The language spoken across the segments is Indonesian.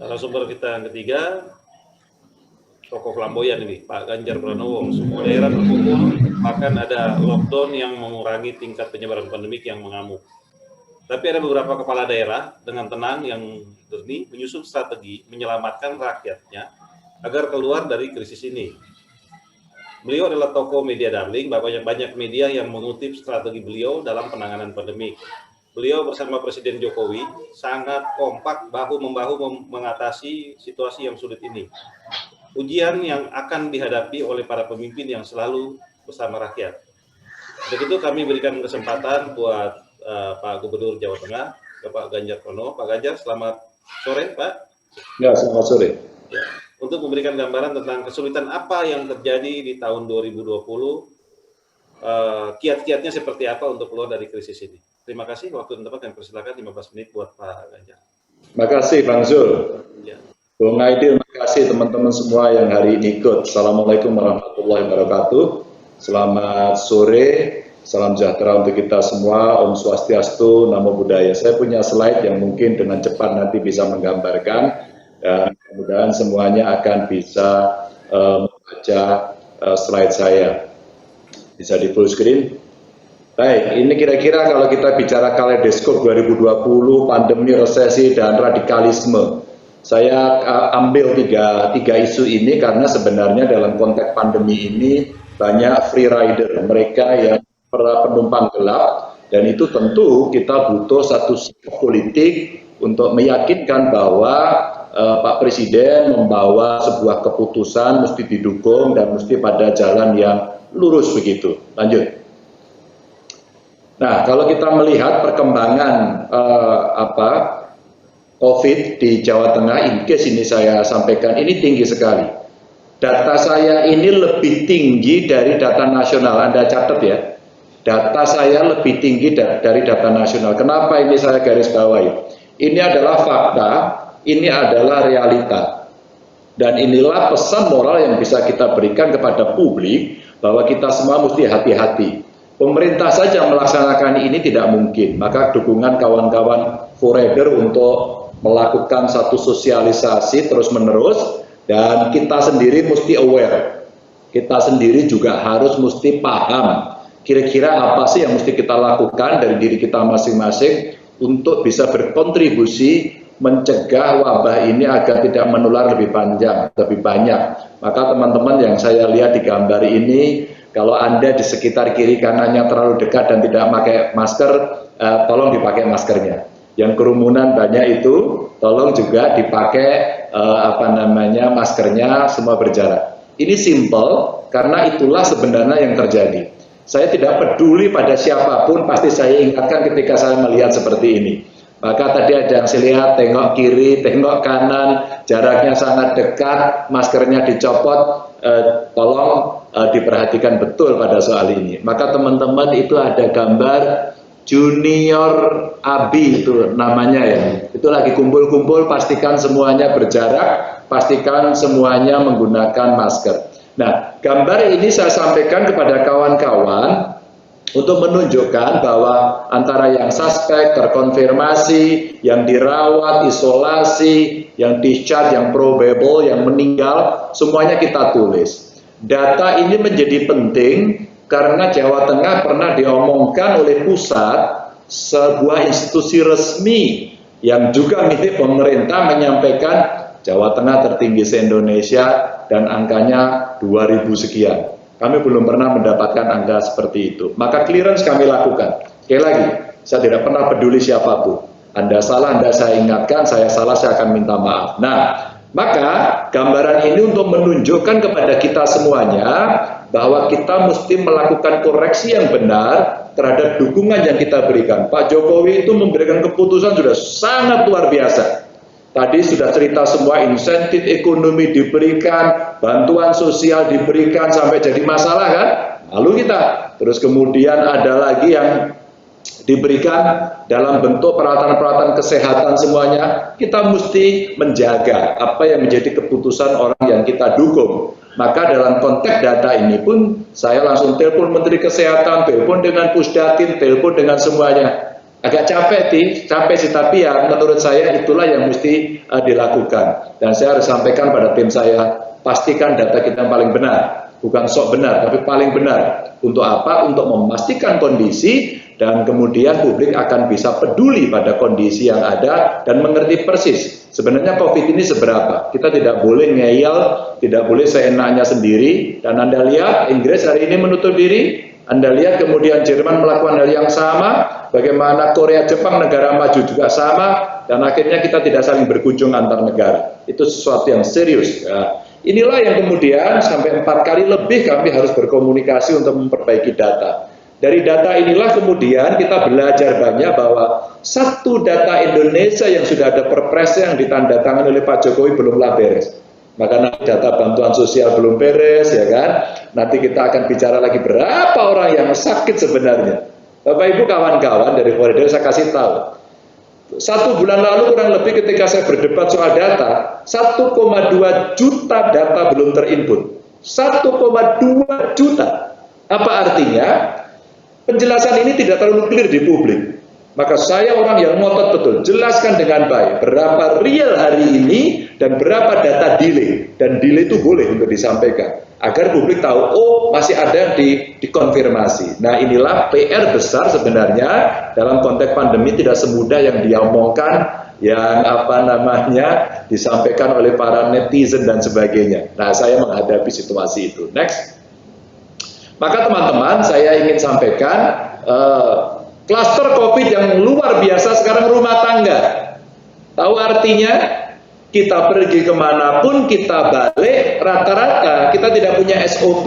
Narasumber kita yang ketiga, tokoh flamboyan ini, Pak Ganjar Pranowo. Semua daerah terpukul, bahkan ada lockdown yang mengurangi tingkat penyebaran pandemik yang mengamuk. Tapi ada beberapa kepala daerah dengan tenang yang jernih menyusun strategi menyelamatkan rakyatnya agar keluar dari krisis ini. Beliau adalah tokoh media darling, banyak media yang mengutip strategi beliau dalam penanganan pandemi. Beliau bersama Presiden Jokowi sangat kompak bahu-membahu mengatasi situasi yang sulit ini. Ujian yang akan dihadapi oleh para pemimpin yang selalu bersama rakyat. Begitu kami berikan kesempatan buat Pak Gubernur Jawa Tengah, Pak Ganjar Pranowo. Pak Ganjar, selamat sore, Pak. Ya, selamat sore. Ya. Untuk memberikan gambaran tentang kesulitan apa yang terjadi di tahun 2020, kiat-kiatnya seperti apa untuk keluar dari krisis ini. Terima kasih, waktu dan tempat kami persilakan 15 menit buat Pak Ganjar. Terima kasih, Bang Zul. Ya. Bung Aidil, terima kasih teman-teman semua yang hari ini ikut. Assalamualaikum warahmatullahi wabarakatuh. Selamat sore, salam sejahtera untuk kita semua. Om Swastiastu, Namo Buddhaya. Saya punya slide yang mungkin dengan cepat nanti bisa menggambarkan. Dan mudah-mudahan semuanya akan bisa membaca slide saya. Bisa di full screen. Baik, ini kira-kira kalau kita bicara kaleidoskop 2020, pandemi, resesi, dan radikalisme. Saya ambil tiga isu ini karena sebenarnya dalam konteks pandemi ini banyak free rider, mereka yang para penumpang gelap, dan itu tentu kita butuh satu sikap politik untuk meyakinkan bahwa Pak Presiden membawa sebuah keputusan mesti didukung dan mesti pada jalan yang lurus begitu. Lanjut. Nah, kalau kita melihat perkembangan COVID di Jawa Tengah, in case ini saya sampaikan, ini tinggi sekali. Data saya ini lebih tinggi dari data nasional, Anda catat ya. Data saya lebih tinggi dari data nasional. Kenapa ini saya garis bawahi? Ini adalah fakta, ini adalah realita. Dan inilah pesan moral yang bisa kita berikan kepada publik, bahwa kita semua mesti hati-hati. Pemerintah saja melaksanakan ini tidak mungkin, maka dukungan kawan-kawan forader untuk melakukan satu sosialisasi terus-menerus, dan kita sendiri mesti aware. Kita sendiri juga harus mesti paham kira-kira apa sih yang mesti kita lakukan dari diri kita masing-masing untuk bisa berkontribusi mencegah wabah ini agar tidak menular lebih panjang, lebih banyak. Maka teman-teman yang saya lihat di gambar ini, kalau Anda di sekitar kiri kanannya terlalu dekat dan tidak pakai masker, tolong dipakai maskernya. Yang kerumunan banyak itu, tolong juga dipakai maskernya, semua berjarak. Ini simple, karena itulah sebenarnya yang terjadi. Saya tidak peduli pada siapapun, pasti saya ingatkan ketika saya melihat seperti ini. Maka tadi ada yang saya lihat, tengok kiri, tengok kanan, jaraknya sangat dekat, maskernya dicopot, tolong diperhatikan betul pada soal ini. Maka teman-teman itu ada gambar Junior Abi itu namanya ya. Itu lagi kumpul-kumpul, pastikan semuanya berjarak, pastikan semuanya menggunakan masker. Nah, gambar ini saya sampaikan kepada kawan-kawan untuk menunjukkan bahwa antara yang suspek, terkonfirmasi, yang dirawat, isolasi, yang discharge, yang probable, yang meninggal, semuanya kita tulis. Data ini menjadi penting karena Jawa Tengah pernah diomongkan oleh pusat, sebuah institusi resmi yang juga milik pemerintah menyampaikan Jawa Tengah tertinggi se-Indonesia dan angkanya 2000 sekian. Kami belum pernah mendapatkan angka seperti itu. Maka clearance kami lakukan. Sekali lagi, saya tidak pernah peduli siapapun. Anda salah, Anda saya ingatkan, saya salah, saya akan minta maaf. Nah, maka gambaran ini untuk menunjukkan kepada kita semuanya bahwa kita mesti melakukan koreksi yang benar terhadap dukungan yang kita berikan. Pak Jokowi itu memberikan keputusan sudah sangat luar biasa. Tadi sudah cerita semua, insentif ekonomi diberikan, bantuan sosial diberikan sampai jadi masalah kan? Lalu kita, terus kemudian ada lagi yang diberikan dalam bentuk peralatan-peralatan kesehatan semuanya. Kita mesti menjaga apa yang menjadi keputusan orang yang kita dukung. Maka dalam konteks data ini pun saya langsung telepon Menteri Kesehatan, telepon dengan Pusdatin, telepon dengan semuanya. Agak capek sih, tapi ya menurut saya itulah yang mesti dilakukan. Dan saya harus sampaikan pada tim saya, pastikan data kita yang paling benar, bukan sok benar, tapi paling benar. Untuk apa? Untuk memastikan kondisi, dan kemudian publik akan bisa peduli pada kondisi yang ada dan mengerti persis sebenarnya COVID ini seberapa. Kita tidak boleh ngeyel, tidak boleh seenaknya sendiri. Dan Anda lihat Inggris hari ini menutup diri, Anda lihat kemudian Jerman melakukan hal yang sama, bagaimana Korea, Jepang, negara maju juga sama, dan akhirnya kita tidak saling berkunjung antar negara. Itu sesuatu yang serius. Ya. Inilah yang kemudian sampai 4 kali lebih kami harus berkomunikasi untuk memperbaiki data. Dari data inilah kemudian kita belajar banyak bahwa satu data Indonesia yang sudah ada perpres yang ditandatangani oleh Pak Jokowi belumlah beres. Maka nanti data bantuan sosial belum beres, ya kan? Nanti kita akan bicara lagi berapa orang yang sakit sebenarnya. Bapak Ibu kawan-kawan dari Koridor, saya kasih tahu. 1 bulan lalu kurang lebih ketika saya berdebat soal data, 1,2 juta data belum terinput. 1,2 juta. Apa artinya? Penjelasan ini tidak terlalu clear di publik. Maka saya orang yang ngotot betul, jelaskan dengan baik berapa real hari ini dan berapa data delay. Dan delay itu boleh untuk disampaikan agar publik tahu, oh masih ada yang dikonfirmasi. Nah inilah PR besar sebenarnya dalam konteks pandemi, tidak semudah yang diomongkan, yang disampaikan oleh para netizen dan sebagainya. Nah saya menghadapi situasi itu. Next. Maka teman-teman saya ingin sampaikan klaster COVID yang luar biasa sekarang rumah tangga. Tahu artinya? Kita pergi kemanapun, kita balik, rata-rata kita tidak punya SOP.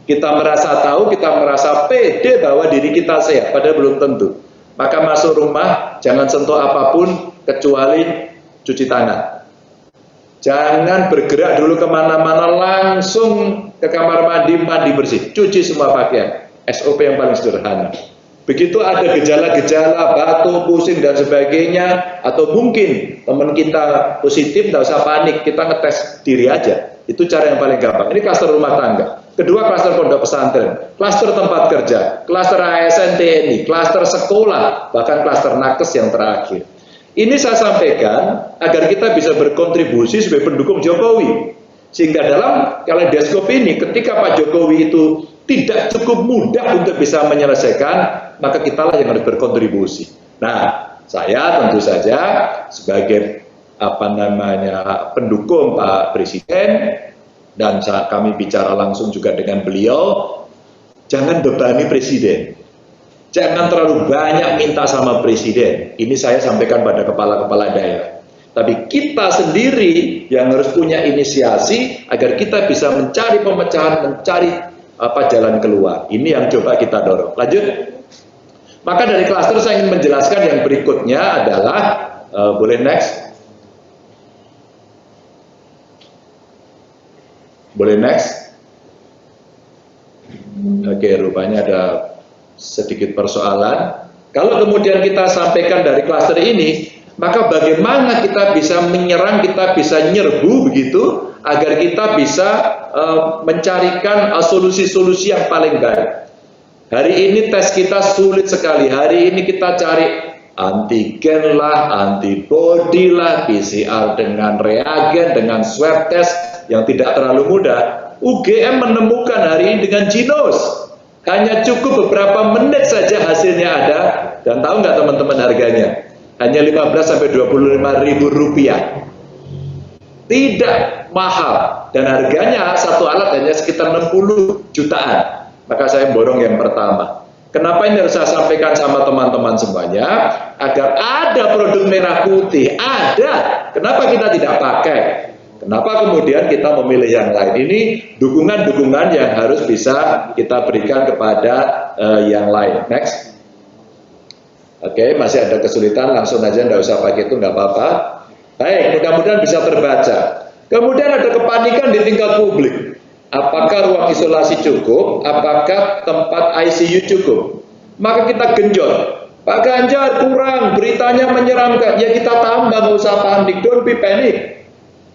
Kita merasa tahu, kita merasa pede bahwa diri kita sehat, padahal belum tentu. Maka masuk rumah, jangan sentuh apapun kecuali cuci tangan. Jangan bergerak dulu kemana-mana, langsung ke kamar mandi, mandi bersih, cuci semua pakaian. SOP yang paling sederhana. Begitu ada gejala-gejala, batuk, pusing, dan sebagainya, atau mungkin teman kita positif, tidak usah panik, kita ngetes diri aja. Itu cara yang paling gampang. Ini klaster rumah tangga. Kedua, klaster pondok pesantren, klaster tempat kerja, klaster ASN TNI, klaster sekolah, bahkan klaster nakes yang terakhir. Ini saya sampaikan agar kita bisa berkontribusi sebagai pendukung Jokowi. Sehingga dalam kaleidoskop ini, ketika Pak Jokowi itu tidak cukup mudah untuk bisa menyelesaikan, maka kitalah yang harus berkontribusi. Nah, saya tentu saja sebagai pendukung Pak Presiden, dan kami bicara langsung juga dengan beliau, jangan bebani Presiden. Jangan terlalu banyak minta sama Presiden. Ini saya sampaikan pada kepala-kepala daerah. Tapi kita sendiri yang harus punya inisiasi agar kita bisa mencari pemecahan, mencari jalan keluar. Ini yang coba kita dorong. Lanjut. Maka dari klaster saya ingin menjelaskan yang berikutnya adalah, boleh next? Boleh next? Oke, rupanya ada sedikit persoalan. Kalau kemudian kita sampaikan dari klaster ini, maka bagaimana kita bisa menyerang, kita bisa nyerbu begitu, agar kita bisa mencarikan solusi-solusi yang paling baik. Hari ini tes kita sulit sekali. Hari ini kita cari antigen lah, antibody lah, PCR dengan reagen, dengan swab test yang tidak terlalu mudah. UGM menemukan hari ini dengan Ginos. Hanya cukup beberapa menit saja hasilnya ada. Dan tahu nggak teman-teman harganya? Hanya 15 sampai 25 ribu rupiah. Tidak mahal. Dan harganya satu alat hanya sekitar 60 jutaan. Maka saya borong yang pertama. Kenapa ini harus saya sampaikan sama teman-teman semuanya? Agar ada produk merah putih. Ada. Kenapa kita tidak pakai? Kenapa kemudian kita memilih yang lain? Ini dukungan-dukungan yang harus bisa kita berikan kepada yang lain. Next. Oke, masih ada kesulitan, langsung aja, nggak usah pakai itu, nggak apa-apa. Baik, mudah-mudahan bisa terbaca. Kemudian ada kepanikan di tingkat publik. Apakah ruang isolasi cukup? Apakah tempat ICU cukup? Maka kita genjot. Pak Ganjar kurang, beritanya menyeramkan. Ya kita tambah, nggak usah panik, don't be panic.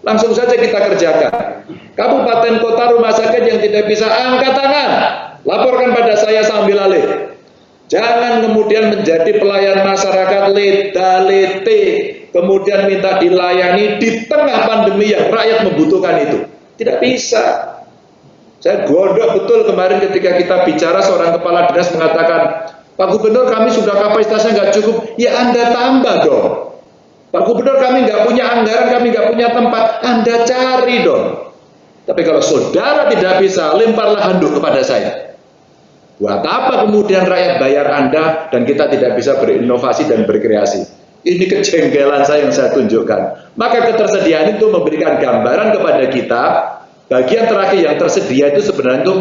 Langsung saja kita kerjakan. Kabupaten kota rumah sakit yang tidak bisa, angkat tangan. Laporkan pada saya sambil alih. Jangan kemudian menjadi pelayan masyarakat leda-lete, kemudian minta dilayani di tengah pandemi yang rakyat membutuhkan itu. Tidak bisa. Saya gondok betul kemarin ketika kita bicara, seorang kepala dinas mengatakan, Pak Gubernur, kami sudah kapasitasnya nggak cukup. Ya Anda tambah dong. Pak Gubernur, kami nggak punya anggaran, kami nggak punya tempat. Anda cari dong. Tapi kalau saudara tidak bisa, lemparlah handuk kepada saya. Buat apa kemudian rakyat bayar Anda dan kita tidak bisa berinovasi dan berkreasi? Ini kejengkelan saya yang saya tunjukkan. Maka ketersediaan itu memberikan gambaran kepada kita, bagian terakhir yang tersedia itu sebenarnya itu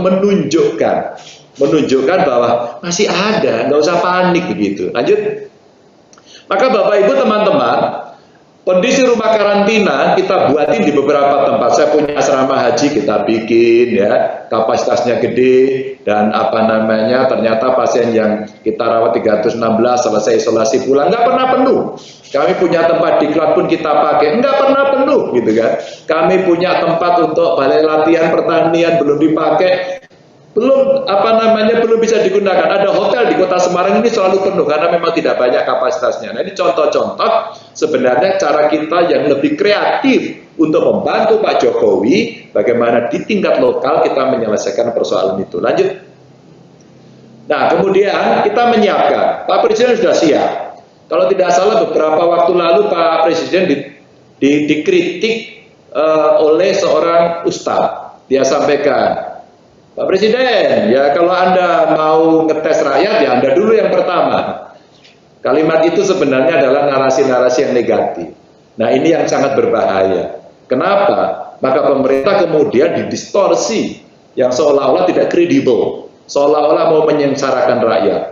menunjukkan bahwa masih ada, nggak usah panik begitu. Lanjut. Maka Bapak Ibu teman-teman, kondisi rumah karantina kita buatin di beberapa tempat. Saya punya asrama haji kita bikin ya, kapasitasnya gede dan ternyata pasien yang kita rawat 316 selesai isolasi pulang nggak pernah penuh. Kami punya tempat diklat pun kita pakai nggak pernah penuh gitu kan. Kami punya tempat untuk balai latihan pertanian belum dipakai. Belum bisa digunakan. Ada hotel di Kota Semarang ini selalu penuh karena memang tidak banyak kapasitasnya. Nah, ini contoh-contoh sebenarnya cara kita yang lebih kreatif untuk membantu Pak Jokowi bagaimana di tingkat lokal kita menyelesaikan persoalan itu. Lanjut. Nah, kemudian kita menyiapkan. Pak Presiden sudah siap. Kalau tidak salah beberapa waktu lalu Pak Presiden dikritik oleh seorang ustadz. Dia sampaikan, Pak Presiden, ya kalau Anda mau ngetes rakyat, ya Anda dulu yang pertama. Kalimat itu sebenarnya adalah narasi-narasi yang negatif. Nah, ini yang sangat berbahaya. Kenapa? Maka pemerintah kemudian didistorsi yang seolah-olah tidak kredibel, seolah-olah mau menyengsarakan rakyat.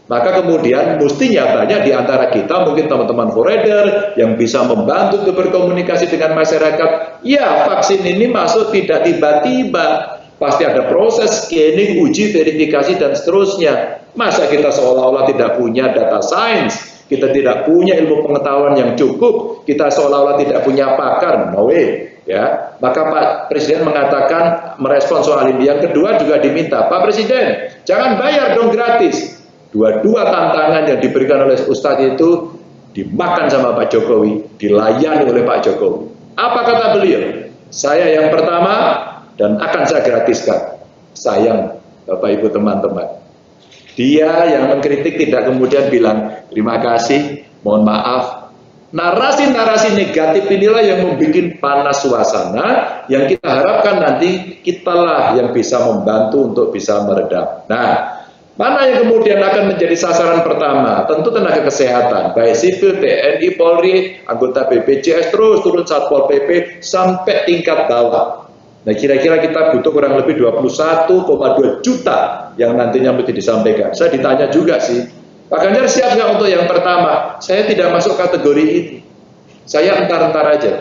Maka kemudian mestinya banyak di antara kita, mungkin teman-teman forwarder yang bisa membantu berkomunikasi dengan masyarakat. Ya, vaksin ini masuk tidak tiba-tiba. Pasti ada proses scanning, uji, verifikasi, dan seterusnya. Masa kita seolah-olah tidak punya data science, kita tidak punya ilmu pengetahuan yang cukup, kita seolah-olah tidak punya pakar, no way. Ya, maka Pak Presiden mengatakan merespon soal ini. Yang kedua juga diminta, Pak Presiden, jangan bayar dong gratis. Dua-dua tantangan yang diberikan oleh Ustadz itu dimakan sama Pak Jokowi, dilayani oleh Pak Jokowi. Apa kata beliau? Saya yang pertama, dan akan saya gratiskan. Sayang Bapak Ibu teman-teman, dia yang mengkritik tidak kemudian bilang terima kasih, mohon maaf. Narasi-narasi negatif inilah yang membuat panas suasana, yang kita harapkan nanti kitalah yang bisa membantu untuk bisa meredam. Nah, mana yang kemudian akan menjadi sasaran pertama? Tentu tenaga kesehatan, baik sipil, TNI, Polri, anggota BPJS, terus turun Satpol PP sampai tingkat bawah. Nah, kira-kira kita butuh kurang lebih 21,2 juta yang nantinya mesti disampaikan. Saya ditanya juga sih, Pak Ganjar siap nggak untuk yang pertama? Saya tidak masuk kategori ini. Saya entar-entar aja.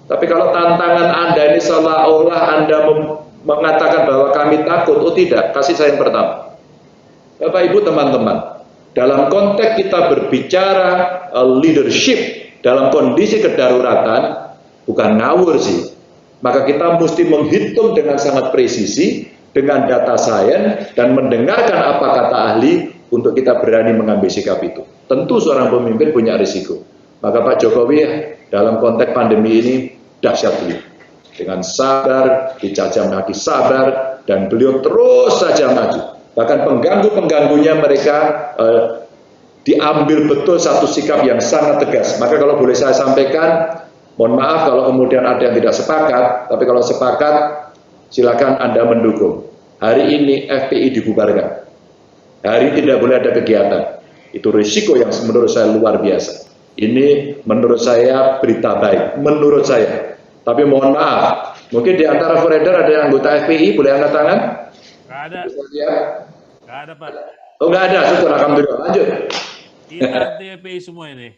Tapi kalau tantangan Anda ini seolah-olah Anda mengatakan bahwa kami takut, oh tidak, kasih saya yang pertama. Bapak Ibu teman-teman, dalam konteks kita berbicara leadership dalam kondisi kedaruratan, bukan ngawur sih. Maka kita mesti menghitung dengan sangat presisi, dengan data sains, dan mendengarkan apa kata ahli untuk kita berani mengambil sikap itu. Tentu seorang pemimpin punya risiko. Maka Pak Jokowi dalam konteks pandemi ini dahsyat beliau. Dengan sabar, dicacam maki sabar, dan beliau terus saja maju. Bahkan pengganggu-pengganggunya mereka diambil betul satu sikap yang sangat tegas. Maka kalau boleh saya sampaikan, mohon maaf kalau kemudian ada yang tidak sepakat, tapi kalau sepakat, silakan Anda mendukung. Hari ini FPI dibubarkan. Hari tidak boleh ada kegiatan. Itu risiko yang menurut saya luar biasa. Ini menurut saya berita baik, menurut saya. Tapi mohon maaf, mungkin di antara forwarder ada yang anggota FPI, boleh angkat tangan? Nggak ada. Nggak ada, Pak. Oh, nggak ada, syukur, alhamdulillah. Lanjut. Kita anti FPI semua ini.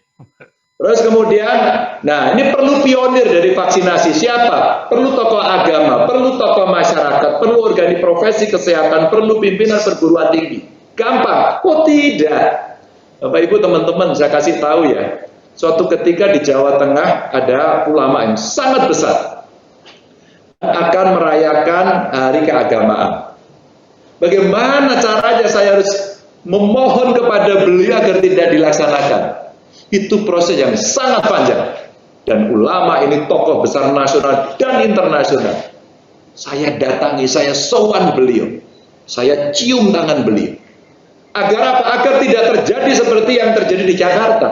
Terus kemudian, nah ini perlu pionir dari vaksinasi. Siapa? Perlu tokoh agama, perlu tokoh masyarakat, perlu organisasi profesi kesehatan, perlu pimpinan perguruan tinggi. Gampang? Oh tidak. Bapak Ibu teman-teman, saya kasih tahu ya. Suatu ketika di Jawa Tengah ada ulama yang sangat besar akan merayakan hari keagamaan. Bagaimana caranya saya harus memohon kepada beliau agar tidak dilaksanakan. Itu proses yang sangat panjang. Dan ulama ini tokoh besar nasional dan internasional. Saya datangi, saya sowan beliau. Saya cium tangan beliau. Agar apa? Agar tidak terjadi seperti yang terjadi di Jakarta.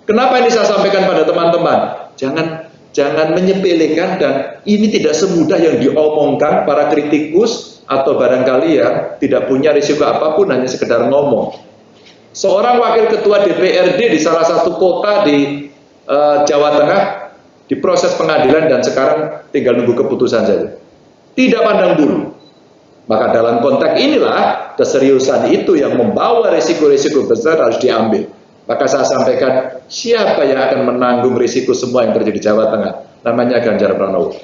Kenapa ini saya sampaikan pada teman-teman? Jangan menyepelekan, dan ini tidak semudah yang diomongkan para kritikus atau barangkali ya tidak punya risiko apapun, hanya sekedar ngomong. Seorang wakil ketua DPRD di salah satu kota di Jawa Tengah diproses pengadilan dan sekarang tinggal nunggu keputusan saja. Tidak pandang bulu. Maka dalam konteks inilah keseriusan itu yang membawa risiko-risiko besar harus diambil. Maka saya sampaikan, siapa yang akan menanggung risiko semua yang terjadi di Jawa Tengah? Namanya Ganjar Pranowo.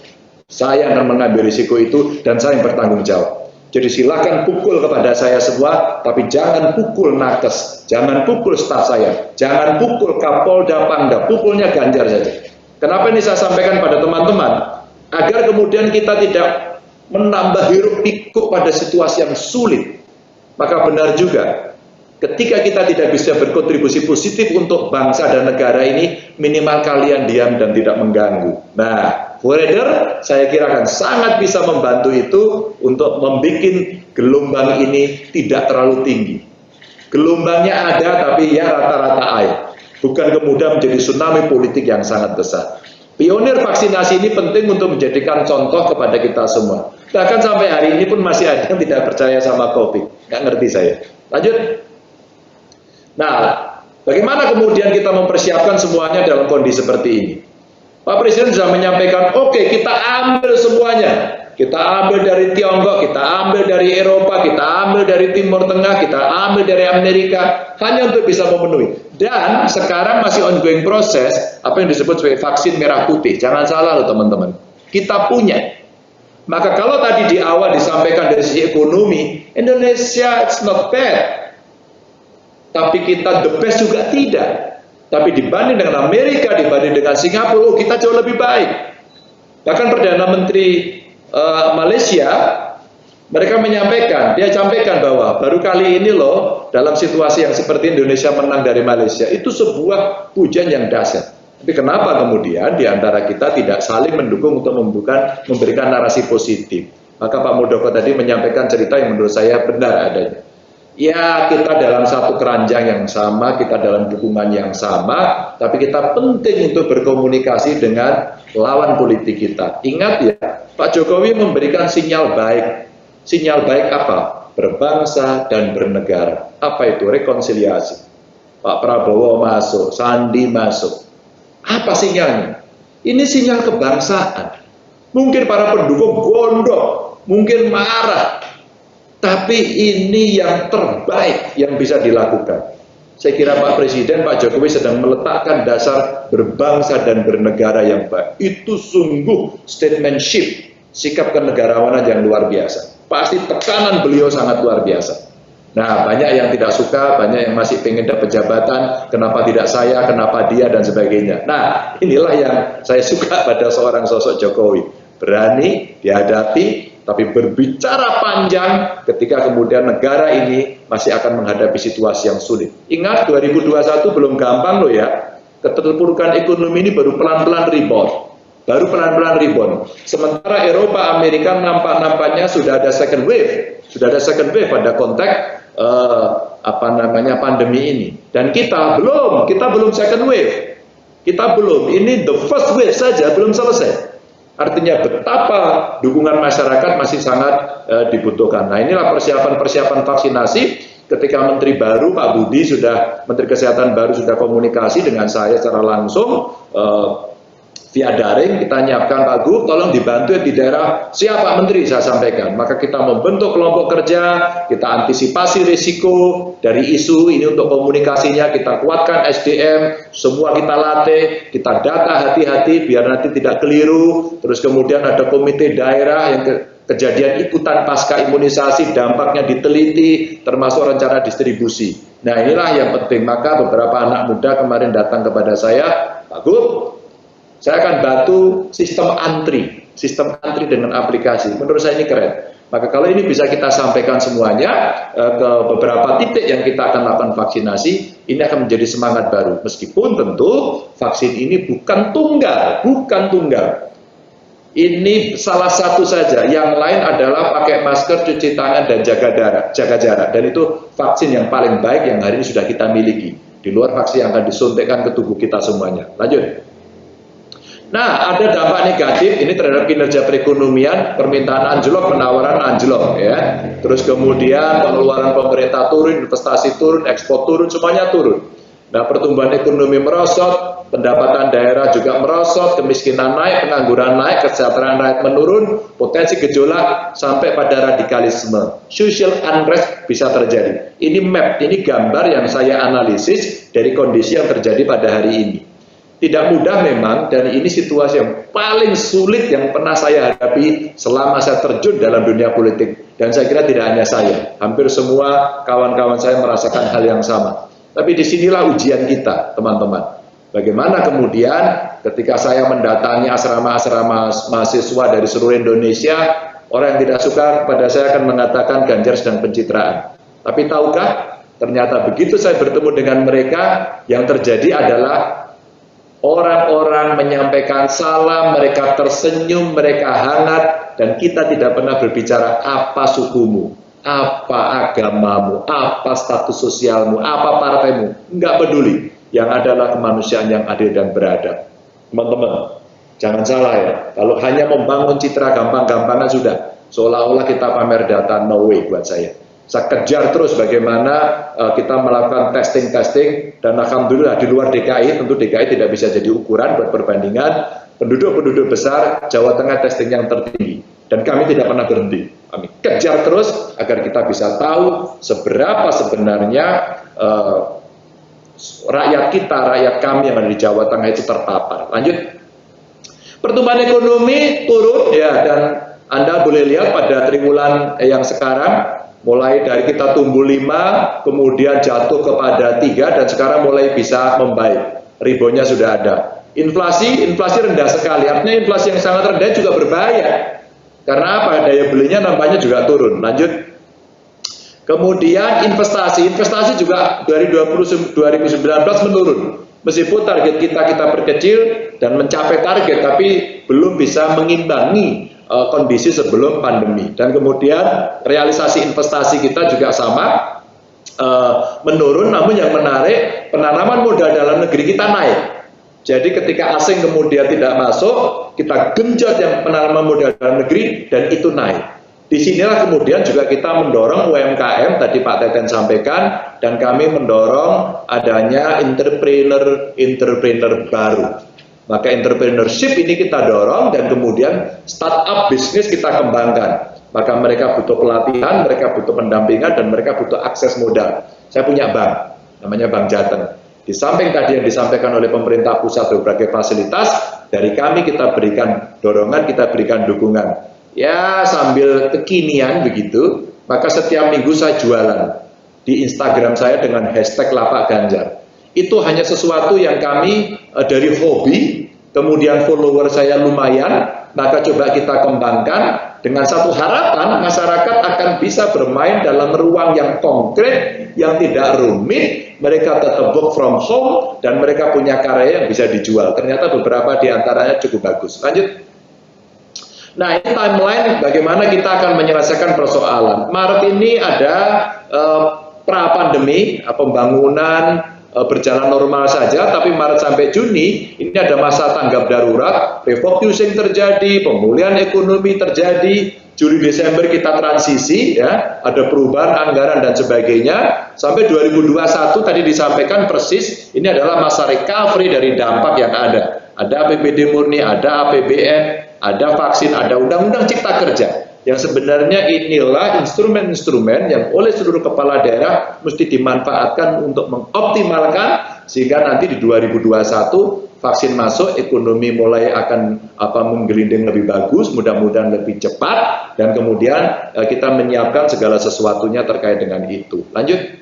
Saya akan mengambil risiko itu dan saya yang bertanggung jawab. Jadi silakan pukul kepada saya semua, tapi jangan pukul nakes, jangan pukul staf saya, jangan pukul Kapolda, Pangdam, pukulnya Ganjar saja. Kenapa ini saya sampaikan pada teman-teman? Agar kemudian kita tidak menambah hiruk pikuk pada situasi yang sulit. Maka benar juga, ketika kita tidak bisa berkontribusi positif untuk bangsa dan negara ini, minimal kalian diam dan tidak mengganggu. Nah, Forader saya kira akan sangat bisa membantu itu untuk membuat gelombang ini tidak terlalu tinggi. Gelombangnya ada, tapi ya rata-rata air. Bukan kemudian menjadi tsunami politik yang sangat besar. Pionir vaksinasi ini penting untuk menjadikan contoh kepada kita semua. Bahkan sampai hari ini pun masih ada yang tidak percaya sama COVID. Nggak ngerti saya. Lanjut. Nah, bagaimana kemudian kita mempersiapkan semuanya dalam kondisi seperti ini? Pak Presiden sudah menyampaikan, oke, kita ambil semuanya. Kita ambil dari Tiongkok, kita ambil dari Eropa, kita ambil dari Timur Tengah, kita ambil dari Amerika, hanya untuk bisa memenuhi. Dan sekarang masih ongoing proses, apa yang disebut sebagai vaksin merah putih. Jangan salah loh teman-teman, kita punya. Maka kalau tadi di awal disampaikan dari sisi ekonomi, Indonesia it's not bad. Tapi kita the best juga tidak. Tapi dibanding dengan Amerika, dibanding dengan Singapura, kita jauh lebih baik. Bahkan Perdana Menteri Malaysia, mereka menyampaikan, dia sampaikan bahwa baru kali ini loh, dalam situasi yang seperti Indonesia menang dari Malaysia, itu sebuah pujian yang dahsyat. Tapi kenapa kemudian di antara kita tidak saling mendukung untuk memberikan narasi positif? Maka Pak Muldoko tadi menyampaikan cerita yang menurut saya benar adanya. Ya, kita dalam satu keranjang yang sama, kita dalam dukungan yang sama, tapi kita penting untuk berkomunikasi dengan lawan politik kita. Ingat ya, Pak Jokowi memberikan sinyal baik. Sinyal baik apa? Berbangsa dan bernegara. Apa itu? Rekonsiliasi. Pak Prabowo masuk, Sandi masuk. Apa sinyalnya? Ini sinyal kebangsaan. Mungkin para pendukung gondok, mungkin marah. Tapi ini yang terbaik yang bisa dilakukan. Saya kira Pak Presiden, Pak Jokowi sedang meletakkan dasar berbangsa dan bernegara yang baik. Itu sungguh statementship, sikap kenegarawanan yang luar biasa. Pasti tekanan beliau sangat luar biasa. Nah, banyak yang tidak suka, banyak yang masih pengen dapat jabatan, kenapa tidak saya, kenapa dia, dan sebagainya. Nah, inilah yang saya suka pada seorang sosok Jokowi. Berani dihadapi, tapi berbicara panjang ketika kemudian negara ini masih akan menghadapi situasi yang sulit. Ingat 2021 belum gampang loh ya. Keterpurukan ekonomi ini baru pelan-pelan rebound. Baru pelan-pelan rebound. Sementara Eropa, Amerika nampaknya sudah ada second wave. Sudah ada second wave pada konteks pandemi ini. Dan kita belum second wave. Kita belum. Ini the first wave saja belum selesai. Artinya betapa dukungan masyarakat masih sangat dibutuhkan. Nah, inilah persiapan vaksinasi. Ketika Menteri baru, Pak Budi Menteri Kesehatan baru sudah komunikasi dengan saya secara langsung via daring. Kita nyiapkan, Pak Gub, tolong dibantu di daerah. Siapa Menteri? Saya sampaikan. Maka kita membentuk kelompok kerja, kita antisipasi risiko dari isu ini untuk komunikasinya, kita kuatkan SDM, semua kita latih, kita data hati-hati biar nanti tidak keliru. Terus kemudian ada komite daerah yang kejadian ikutan pasca imunisasi, dampaknya diteliti, termasuk rencana distribusi. Nah, inilah yang penting. Maka beberapa anak muda kemarin datang kepada saya, Pak Gub, saya akan bantu sistem antri dengan aplikasi. Menurut saya ini keren. Maka kalau ini bisa kita sampaikan semuanya ke beberapa titik yang kita akan lakukan vaksinasi, ini akan menjadi semangat baru. Meskipun tentu vaksin ini bukan tunggal. Ini salah satu saja. Yang lain adalah pakai masker, cuci tangan, dan jaga jarak. Dan itu vaksin yang paling baik yang hari ini sudah kita miliki. Di luar vaksin yang akan disuntikkan ke tubuh kita semuanya. Lanjut. Nah, ada dampak negatif ini terhadap kinerja perekonomian, permintaan anjlok, penawaran anjlok ya. Terus kemudian pengeluaran pemerintah turun, investasi turun, ekspor turun, semuanya turun. Nah, pertumbuhan ekonomi merosot, pendapatan daerah juga merosot, kemiskinan naik, pengangguran naik, kesejahteraan rakyat menurun, potensi gejolak sampai pada radikalisme. Social unrest bisa terjadi. Ini map, ini gambar yang saya analisis dari kondisi yang terjadi pada hari ini. Tidak mudah memang, dan ini situasi yang paling sulit yang pernah saya hadapi selama saya terjun dalam dunia politik. Dan saya kira tidak hanya saya, hampir semua kawan-kawan saya merasakan hal yang sama. Tapi disinilah ujian kita, teman-teman. Bagaimana kemudian ketika saya mendatangi asrama-asrama mahasiswa dari seluruh Indonesia, orang yang tidak suka kepada saya akan mengatakan Ganjar sedang pencitraan. Tapi tahukah, ternyata begitu saya bertemu dengan mereka, yang terjadi adalah orang-orang menyampaikan salam, mereka tersenyum, mereka hangat, dan kita tidak pernah berbicara apa sukumu, apa agamamu, apa status sosialmu, apa partaimu, enggak peduli. Yang adalah kemanusiaan yang adil dan beradab. Teman-teman, jangan salah ya, kalau hanya membangun citra gampang-gampangan sudah, seolah-olah kita pamer data, no way buat saya. Saya kejar terus bagaimana kita melakukan testing, dan alhamdulillah di luar DKI, tentu DKI tidak bisa jadi ukuran buat perbandingan, penduduk-penduduk besar, Jawa Tengah testing yang tertinggi, dan kami tidak pernah berhenti. Kami kejar terus agar kita bisa tahu seberapa sebenarnya rakyat kita, rakyat kami yang ada di Jawa Tengah itu terpapar. Lanjut, pertumbuhan ekonomi turun ya, dan Anda boleh lihat pada triwulan yang sekarang, mulai dari kita tumbuh 5, kemudian jatuh kepada 3, dan sekarang mulai bisa membaik. Reboundnya sudah ada. Inflasi rendah sekali. Artinya inflasi yang sangat rendah juga berbahaya. Karena apa? Daya belinya nampaknya juga turun. Lanjut. Kemudian investasi juga dari 2019 menurun. Meskipun target kita perkecil dan mencapai target, tapi belum bisa mengimbangi kondisi sebelum pandemi. Dan kemudian realisasi investasi kita juga sama, menurun, namun yang menarik, penanaman modal dalam negeri kita naik. Jadi ketika asing kemudian tidak masuk, kita genjot yang penanaman modal dalam negeri, dan itu naik. Disinilah kemudian juga kita mendorong UMKM, tadi Pak Teten sampaikan, dan kami mendorong adanya entrepreneur baru. Maka entrepreneurship ini kita dorong, dan kemudian startup bisnis kita kembangkan. Maka mereka butuh pelatihan, mereka butuh pendampingan, dan mereka butuh akses modal. Saya punya bank, namanya Bank Jateng. Di samping tadi yang disampaikan oleh pemerintah pusat berbagai fasilitas, dari kami kita berikan dorongan, kita berikan dukungan. Ya sambil kekinian begitu, maka setiap minggu saya jualan di Instagram saya dengan hashtag Lapak Ganjar. Itu hanya sesuatu yang kami dari hobi, kemudian follower saya lumayan, maka coba kita kembangkan dengan satu harapan masyarakat akan bisa bermain dalam ruang yang konkret, yang tidak rumit, mereka tetap work from home, dan mereka punya karya yang bisa dijual. Ternyata beberapa di antaranya cukup bagus. Lanjut. Nah, ini timeline bagaimana kita akan menyelesaikan persoalan. Maret ini ada pra-pandemi, pembangunan berjalan normal saja, tapi Maret sampai Juni ini ada masa tanggap darurat, refocusing terjadi, pemulihan ekonomi terjadi, Juli Desember kita transisi, ya, ada perubahan anggaran dan sebagainya, sampai 2021 tadi disampaikan persis, ini adalah masa recovery dari dampak yang ada. Ada APBD murni, ada APBN, ada vaksin, ada undang-undang cipta kerja. Yang sebenarnya inilah instrumen-instrumen yang oleh seluruh kepala daerah mesti dimanfaatkan untuk mengoptimalkan, sehingga nanti di 2021 vaksin masuk, ekonomi mulai akan menggelinding lebih bagus, mudah-mudahan lebih cepat, dan kemudian kita menyiapkan segala sesuatunya terkait dengan itu. Lanjut.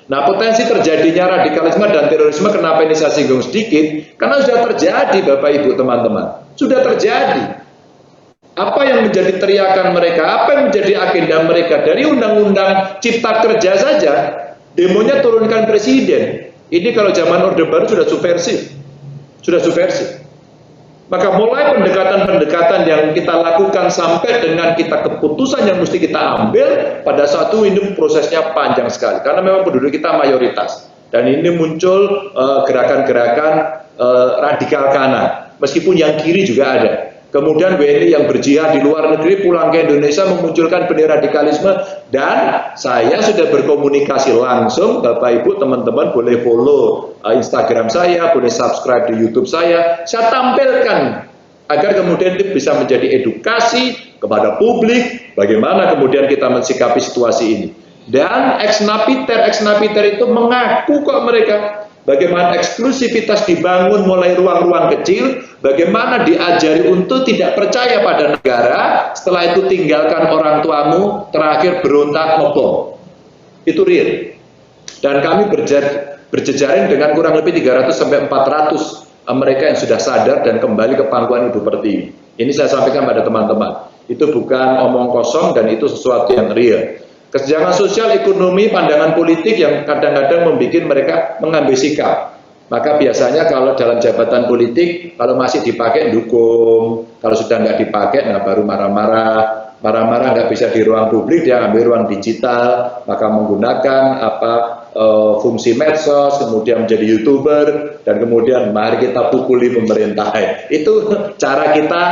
Nah, potensi terjadinya radikalisme dan terorisme, kenapa ini saya singgung sedikit? Karena sudah terjadi, Bapak Ibu teman-teman, sudah terjadi. Apa yang menjadi teriakan mereka, apa yang menjadi agenda mereka dari undang-undang cipta kerja saja, demonya turunkan presiden. Ini kalau zaman Orde Baru sudah subversif, sudah subversif. Maka mulai pendekatan-pendekatan yang kita lakukan sampai dengan kita keputusan yang mesti kita ambil pada suatu ini prosesnya panjang sekali karena memang penduduk kita mayoritas dan ini muncul gerakan-gerakan radikal kanan meskipun yang kiri juga ada. Kemudian WNI yang berjihad di luar negeri pulang ke Indonesia memunculkan bendera radikalisme dan saya sudah berkomunikasi langsung, Bapak Ibu teman-teman boleh follow Instagram saya, boleh subscribe di YouTube saya tampilkan agar kemudian itu bisa menjadi edukasi kepada publik bagaimana kemudian kita mensikapi situasi ini. Dan ex-napiter itu mengaku kok mereka bagaimana eksklusivitas dibangun mulai ruang-ruang kecil, bagaimana diajari untuk tidak percaya pada negara, setelah itu tinggalkan orang tuamu, terakhir berontak ngebom. Itu real. Dan kami berjejaring dengan kurang lebih 300 sampai 400 mereka yang sudah sadar dan kembali ke pangkuan Ibu Pertiwi. Ini saya sampaikan pada teman-teman. Itu bukan omong kosong dan itu sesuatu yang real. Kesenjangan sosial, ekonomi, pandangan politik yang kadang-kadang membuat mereka mengambil sikap. Maka biasanya kalau dalam jabatan politik, kalau masih dipakai dukung, kalau sudah nggak dipakai, nah baru marah-marah. Marah-marah nggak bisa di ruang publik, dia ambil ruang digital, maka menggunakan fungsi medsos, kemudian menjadi YouTuber, dan kemudian mari kita pukuli pemerintah. Itu cara kita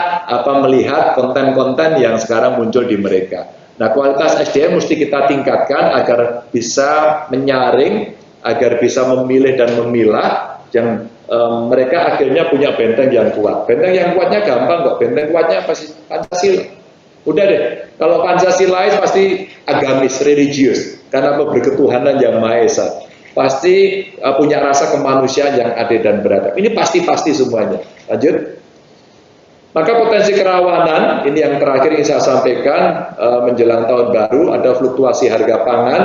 melihat konten-konten yang sekarang muncul di mereka. Nah, kualitas SDM mesti kita tingkatkan agar bisa menyaring, agar bisa memilih dan memilah, yang mereka akhirnya punya benteng yang kuat. Benteng yang kuatnya gampang kok, benteng kuatnya pasti Pancasila. Udah deh, kalau Pancasila pasti agamis, religius, karena berketuhanan yang Maha Esa. Pasti punya rasa kemanusiaan yang adil dan beradab. Ini pasti-pasti semuanya. Lanjut. Maka potensi kerawanan, ini yang terakhir ingin saya sampaikan, menjelang tahun baru ada fluktuasi harga pangan,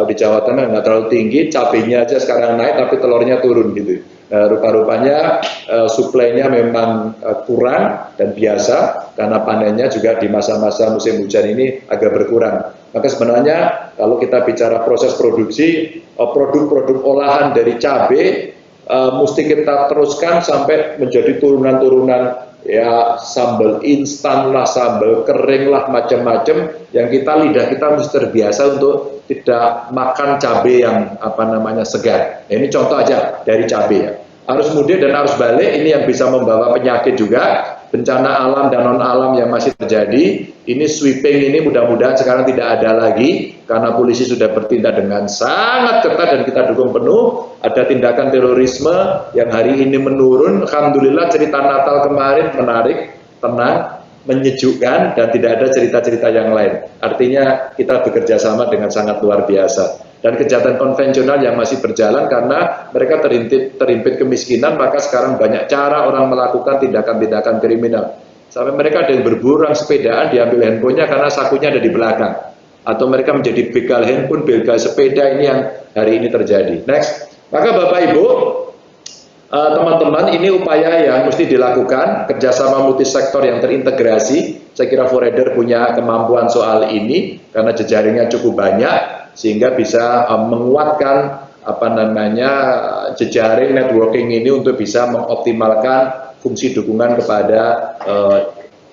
di Jawa Tengah nggak terlalu tinggi, cabenya aja sekarang naik tapi telurnya turun gitu. Rupa-rupanya suplainya memang kurang dan biasa, karena panennya juga di masa-masa musim hujan ini agak berkurang. Maka sebenarnya kalau kita bicara proses produksi, produk-produk olahan dari cabai, mesti kita teruskan sampai menjadi turunan-turunan ya, sambal instan lah, sambal kering lah, macam-macam yang lidah kita mesti terbiasa untuk tidak makan cabai yang segar. Nah, ini contoh aja dari cabai ya. Arus mudik dan arus balik ini yang bisa membawa penyakit juga, bencana alam dan non alam yang masih terjadi. Ini sweeping ini mudah-mudahan sekarang tidak ada lagi karena polisi sudah bertindak dengan sangat ketat dan kita dukung penuh. Ada tindakan terorisme yang hari ini menurun. Alhamdulillah cerita Natal kemarin menarik, tenang, menyejukkan dan tidak ada cerita-cerita yang lain. Artinya kita bekerja sama dengan sangat luar biasa. Dan kejahatan konvensional yang masih berjalan karena mereka terimpit kemiskinan, maka sekarang banyak cara orang melakukan tindakan-tindakan kriminal. Sampai mereka ada yang berburang sepedaan, diambil handphonenya karena sakunya ada di belakang. Atau mereka menjadi begal handphone, begal sepeda, ini yang hari ini terjadi. Next. Maka Bapak Ibu, teman-teman, ini upaya yang mesti dilakukan, kerjasama multisektor yang terintegrasi. Saya kira Forader punya kemampuan soal ini, karena jejaringnya cukup banyak, sehingga bisa menguatkan jejaring networking ini untuk bisa mengoptimalkan fungsi dukungan kepada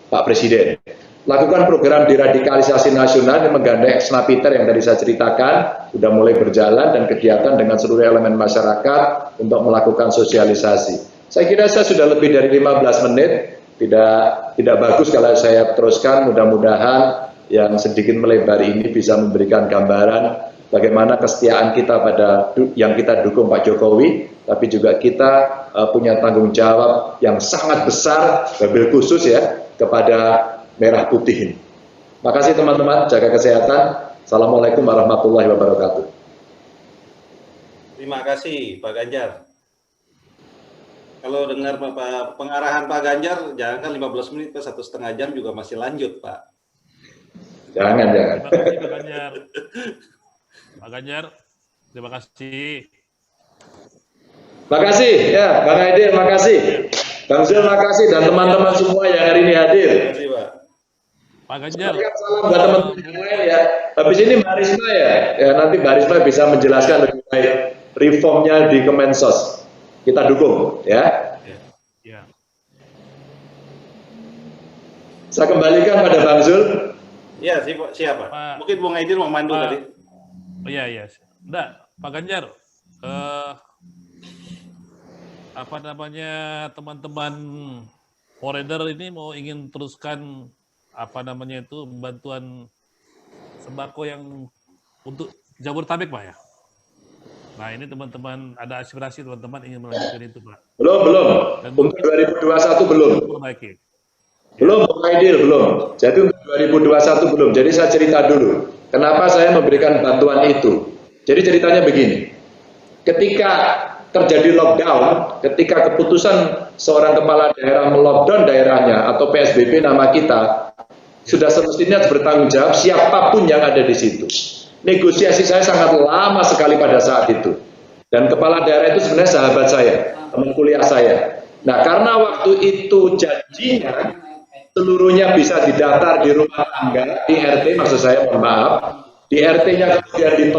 Pak Presiden. Lakukan program deradikalisasi nasional yang menggandeng ex-napiter yang tadi saya ceritakan, sudah mulai berjalan dan kegiatan dengan seluruh elemen masyarakat untuk melakukan sosialisasi. Saya kira saya sudah lebih dari 15 menit, tidak bagus kalau saya teruskan, mudah-mudahan yang sedikit melebar ini bisa memberikan gambaran bagaimana kesetiaan kita pada yang kita dukung Pak Jokowi, tapi juga kita punya tanggung jawab yang sangat besar, wabil khusus ya, kepada merah putih ini. Makasih teman-teman, jaga kesehatan. Assalamualaikum warahmatullahi wabarakatuh. Terima kasih Pak Ganjar. Kalau dengar pengarahan Pak Ganjar, jangan 15 menit, 1,5 jam juga masih lanjut Pak. Jangan. Terima kasih Pak Ganjar. Pak Ganjar, terima kasih. Terima kasih ya, Bang Aidil, terima kasih. Bang Zul, terima kasih dan teman-teman semua yang hari ini hadir. Terima kasih Pak. Pak Ganjar. Sampaikan salam buat teman-teman yang lain ya. Habis ini Mbak Risma ya. Ya nanti Mbak Risma bisa menjelaskan lebih baik reformnya di Kemensos. Kita dukung ya. Ya. Saya kembalikan pada Bang Zul. Ya, siapa? Pak- Mungkin Bung Aidil mau mandu Pak- tadi. Iya. Enggak, Pak Ganjar. Apa namanya, teman-teman foreigner ini mau ingin teruskan apa namanya itu bantuan sembako yang untuk Jabodetabek, Pak ya. Nah, ini teman-teman ada aspirasi teman-teman ingin melanjutkan itu, Pak. Belum. Dan Untuk 2021 belum. Perbaiki. Belum, Bung Aidil, belum. Jadi untuk 2021 belum. Jadi saya cerita dulu. Kenapa saya memberikan bantuan itu? Jadi ceritanya begini. Ketika terjadi lockdown, ketika keputusan seorang kepala daerah melockdown daerahnya atau PSBB nama kita, sudah semestinya bertanggung jawab siapapun yang ada di situ. Negosiasi saya sangat lama sekali pada saat itu. Dan kepala daerah itu sebenarnya sahabat saya, teman kuliah saya. Nah, karena waktu itu janjinya seluruhnya bisa didaftar di rumah tangga, di RT maksud saya, mohon maaf, di RT-nya kemudian ditolak.